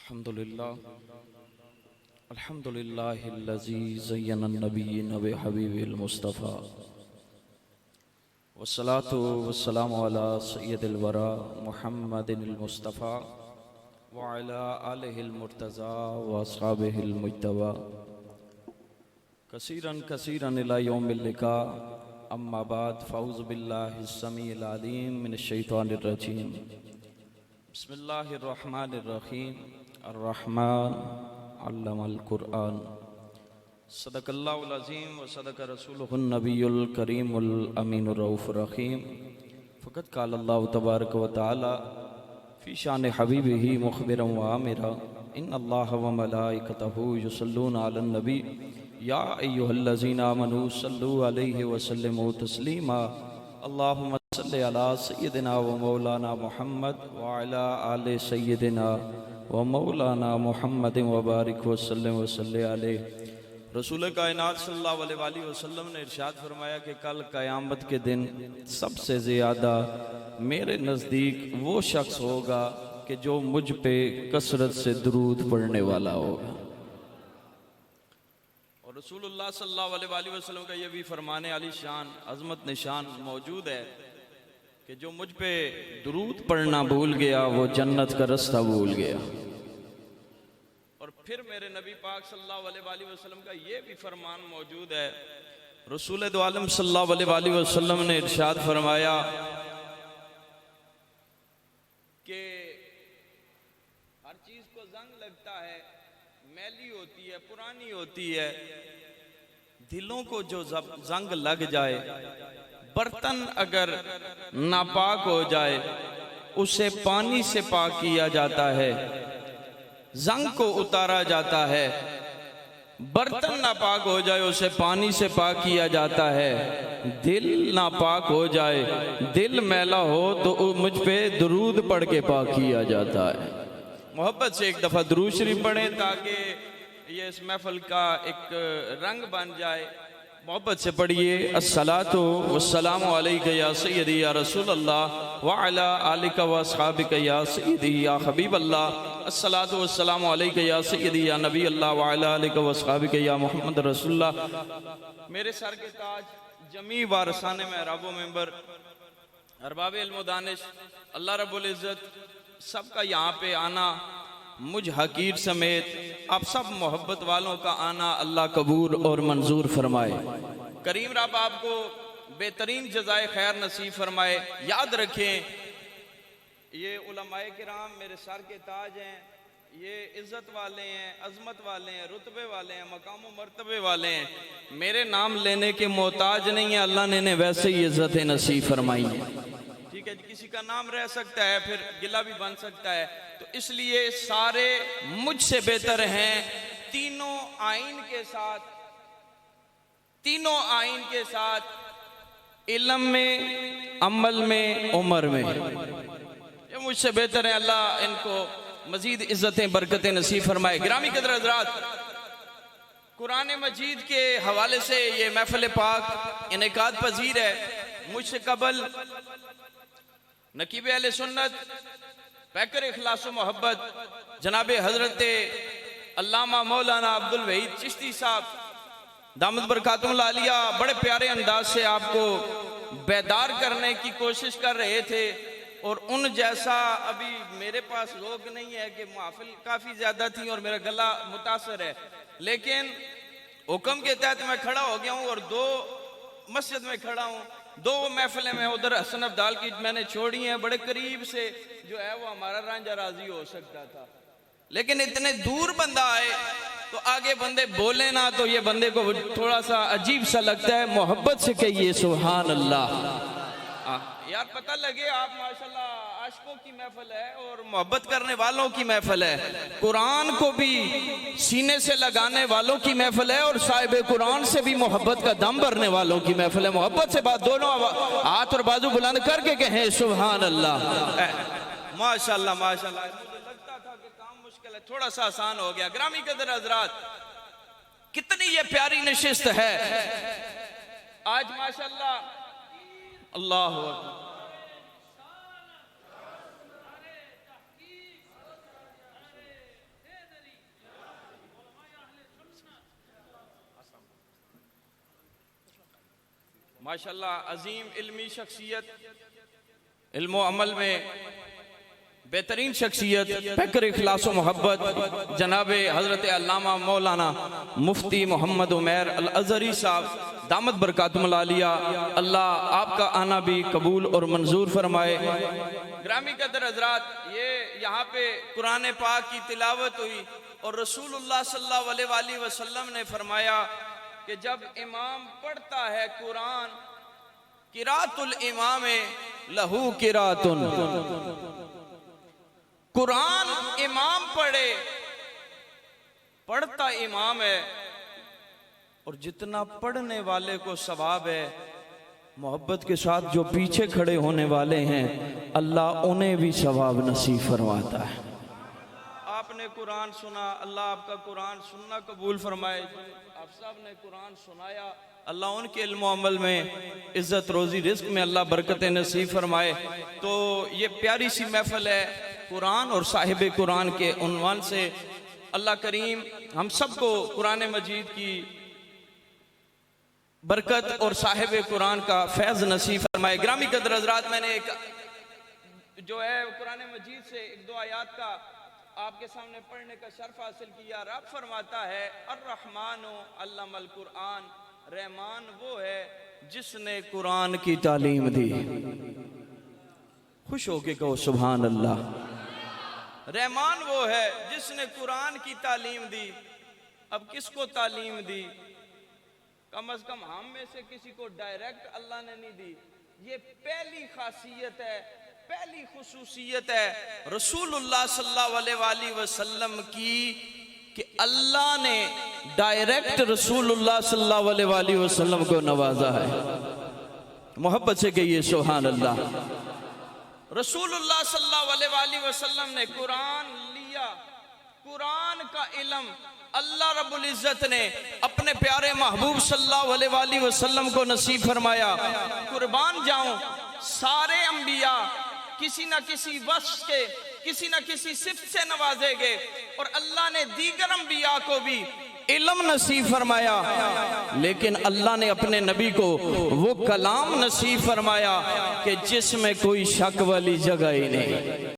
अल्हम्दुलिल्लाहिल्लज़ी ज़य्यनन नबिय्यीन बिहबीबिल मुस्तफ़ा वस्सलातु वस्सलामु अला सय्यदिल वरा मुहम्मदिनिल मुस्तफ़ा व अला आलिहिल मुर्तज़ा व अस्हाबिहिल मुज्तबा कसीरन कसीरन इला यौमिल लिका अम्मा बाद फ़ऊज़ु बिल्लाहिस समीइल अलीम मिनश शैतानिर रजीम बिस्मिल्लाहिर रहमानिर रहीम अर्रहमान अल्लमल कुरआन सदक़ल्लाहुल अज़ीम व सदक़ रसूलुहुन नबियुल करीमुल अमीनुर रऊफ़ुर रहीम फ़क़त क़ालल्लाहु तबारक व तआला फ़ी शान हबीबिही मुख़बिरन व आमिरा इन्नल्लाह व मलाइकतहु युसल्लूना अलन नबी या अय्युहल्लज़ीना आमनू सल्लु अलैहि व सल्लिमू तस्लीमा अल्लाहुम्मा सल्लि अला सय्यिदिना व मौलाना मुहम्मद व अला आलि सय्यिदिना व मौलाना मुहम्मद व बारिक वसल्लम वसल्ले अलैहि। रसूल कायनात सल्लल्लाहु अलैहि वसल्लम ने इरशाद फरमाया कि कल क़यामत के दिन सबसे ज़्यादा मेरे नज़दीक वो शख्स होगा कि जो मुझ पे कसरत से दुरूद पढ़ने वाला होगा। और रसूलुल्लाह सल्लल्लाहु अलैहि वसल्लम का ये भी फरमाने आली शान अज़मत निशान मौजूद है कि जो मुझ पे दुरूद पढ़ना भूल गया वो जन्नत का रास्ता भूल गया। और फिर मेरे नबी पाक सल्लल्लाहु अलैहि वसल्लम का ये भी फरमान मौजूद है, रसूल दो आलम सल्लल्लाहु अलैहि वसल्लम ने इरशाद फरमाया कि हर चीज को जंग लगता है, मैली होती है, पुरानी होती है, दिलों को जो जंग लग जाए, बर्तन अगर नापाक हो जाए उसे पानी से पाक किया जाता है, जंग को उतारा जाता है। बर्तन नापाक हो जाए उसे पानी से पाक किया जाता है। दिल नापाक हो जाए, दिल मैला हो तो मुझ पे दुरूद पढ़ के पाक किया जाता है। मोहब्बत से एक दफ़ा दुरूद शरीफ पढ़ें ताकि ये इस महफिल का एक रंग बन जाए। मोहब्बत से पढ़िए, अस्सलातु वस्सलामु अलैका या सय्यदी या रसूल अल्लाह व अला आलिका व अस्हाबिका या सय्यदी या हबीब अल्लाह, अस्सलातु वस्सलामु अलैका या सय्यदी या नबी अल्लाह व अला आलिका व अस्हाबिका या मुहम्मद रसूलुल्लाह। मेरे सर के ताज, जमी वारसाने महराबो मेंबर, अरबाब इल्म व दानिश, अल्लाह रब्बुल इज़्ज़त सबका यहाँ पे आना, मुझ हकीर समेत आप सब मोहब्बत वालों का आना अल्लाह कबूल और मंजूर फरमाए। करीम रब आपको बेहतरीन जज़ाए खैर नसीब फरमाए। याद रखें, ये उलमाए किराम मेरे सर के ताज हैं, ये इज़्ज़त वाले हैं, अज़मत वाले हैं, रुतबे वाले हैं, मकाम व मर्तबे वाले हैं। मेरे नाम लेने के मोहताज नहीं है, अल्लाह ने वैसे ही इज़्ज़तें नसीब फरमाई हैं। ठीक है, किसी का नाम रह सकता है, फिर गिला भी बन सकता है, तो इसलिए सारे मुझसे बेहतर हैं तीनों आइन के साथ, तीनों आइन के साथ, इल्म में, अमल में, उम्र में, ये मुझसे बेहतर है। अल्लाह इनको मजीद इज्जतें बरकतें नसीब फरमाए। गिरामी कदर हज़रात, कुरान मजीद के हवाले से ये महफिल पाक इनेकाद पजीर है। मुझसे कबल नकीब अहले सुन्नत, पैकर इखलास मोहब्बत, जनाब हजरत अल्लामा मौलाना अब्दुल वहीद चिश्ती साहब दामद बरकातुहुल आलिया बड़े प्यारे अंदाज से आपको बेदार करने की कोशिश कर रहे थे। और उन जैसा अभी मेरे पास लोग नहीं है कि महफिल काफ़ी ज़्यादा थी और मेरा गला मुतासर है, लेकिन हुक्म के तहत मैं खड़ा हो गया हूँ और दो मस्जिद में खड़ा हूँ, दो महफिलें में उधर हसन अब्दाल की मैंने छोड़ी हैं। बड़े करीब से जो है वो हमारा रांझा राजी हो सकता था, लेकिन इतने दूर बंदा आए तो आगे बंदे बोले ना तो ये बंदे को थोड़ा सा अजीब सा लगता है। मोहब्बत से कहिए सुभान अल्लाह। यार पता लगे आप माशाल्लाह आशिकों की महफिल है और मोहब्बत करने वालों की महफिल है, कुरान को भी सीने से लगाने वालों की महफिल है और साहिब कुरान से भी मोहब्बत का दम भरने वालों की महफिल है। मोहब्बत से बात दोनों हाथ और बाजू बुलंद करके कहें सुभान अल्लाह। माशाल्लाह माशाल्लाह। मुझे लगता था कि काम मुश्किल है, थोड़ा सा आसान हो गया। ग्रामी कदर हजरात, कितनी ये प्यारी नशिस्त है आज माशाल्लाह। अल्लाह माशाल्लाह अजीम इल्मी शख्सियत, इल्म अमल में बेहतरीन शख्सियत, फक्र इखलास व मोहब्बत जनाब हज़रत अल्लामा मौलाना मुफ्ती मोहम्मद उमैर अल अज़हरी साहब दामत बरकातुहुल आलिया, अल्लाह आपका आना भी कबूल और मंजूर फरमाए। ग्रामी कदर हजरात, ये यहाँ पे कुरान पाक की तिलावत हुई और रसूलुल्लाह सल्लल्लाहु अलैहि वसल्लम ने फरमाया कि जब इमाम पढ़ता है कुरान, किरातुल इमाम लहू किरातुन, कुरान इमाम पढ़े, पढ़ता इमाम है, और जितना पढ़ने वाले को सवाब है, मोहब्बत के साथ जो पीछे खड़े होने वाले हैं अल्लाह उन्हें भी सवाब नसीब फरमाता है। आपने कुरान सुना, अल्लाह आपका कुरान सुनना कबूल फरमाए। आप सब ने कुरान सुनाया, अल्लाह उनके इल्म अमल में इज्जत रोजी रिस्क में अल्लाह बरकत नसीब फरमाए। तो ये प्यारी सी महफिल है कुरान और साहिब कुरान के उन्वान से। अल्लाह करीम हम सबको कुरान मजीद की बरकत और साहिब कुरान का फैज़ नसीब फरमाए। ग्रामी कदर हज़रात, मैंने एक जो है कुरान मजीद से एक दो आयात का आपके सामने पढ़ने का शर्फ हासिल किया। रब फरमाता है अर्रहमानु अल्लमल कुरान, रहमान वो है जिसने कुरान की तालीम दी। खुश होके कहो सुभान अल्लाह। रहमान वो है जिसने कुरान की तालीम दी। अब किसको तालीम दी? कम अज कम हम में से किसी को डायरेक्ट अल्लाह ने नहीं दी। ये पहली खासियत है, पहली खुसूसियत है रसूलुल्लाह सल्लल्लाहु अलैहि वसल्लम की कि अल्लाह ने डायरेक्ट रसूलुल्लाह सल्लल्लाहु अलैहि वसल्लम को नवाजा है। मोहब्बत से कहिए सुभान अल्लाह। रसूलुल्लाह सल्लल्लाहु अलैहि वसल्लम ने कुरान लिया, कुरान का इल्म अल्लाह रब्बुल इज्जत ने अपने प्यारे महबूब सल्लल्लाहु अलैहि वसल्लम को नसीब फरमाया। कुर्बान जाऊं, सारे अंबिया किसी न किसी वस्फ के, किसी न किसी सिफ्त से नवाजे गए, और अल्लाह ने दीगर अंबिया को भी इल्म नसीब फरमाया, लेकिन अल्लाह ने अपने नबी को वो कलाम नसीब फरमाया कि जिसमें कोई शक वाली जगह ही नहीं।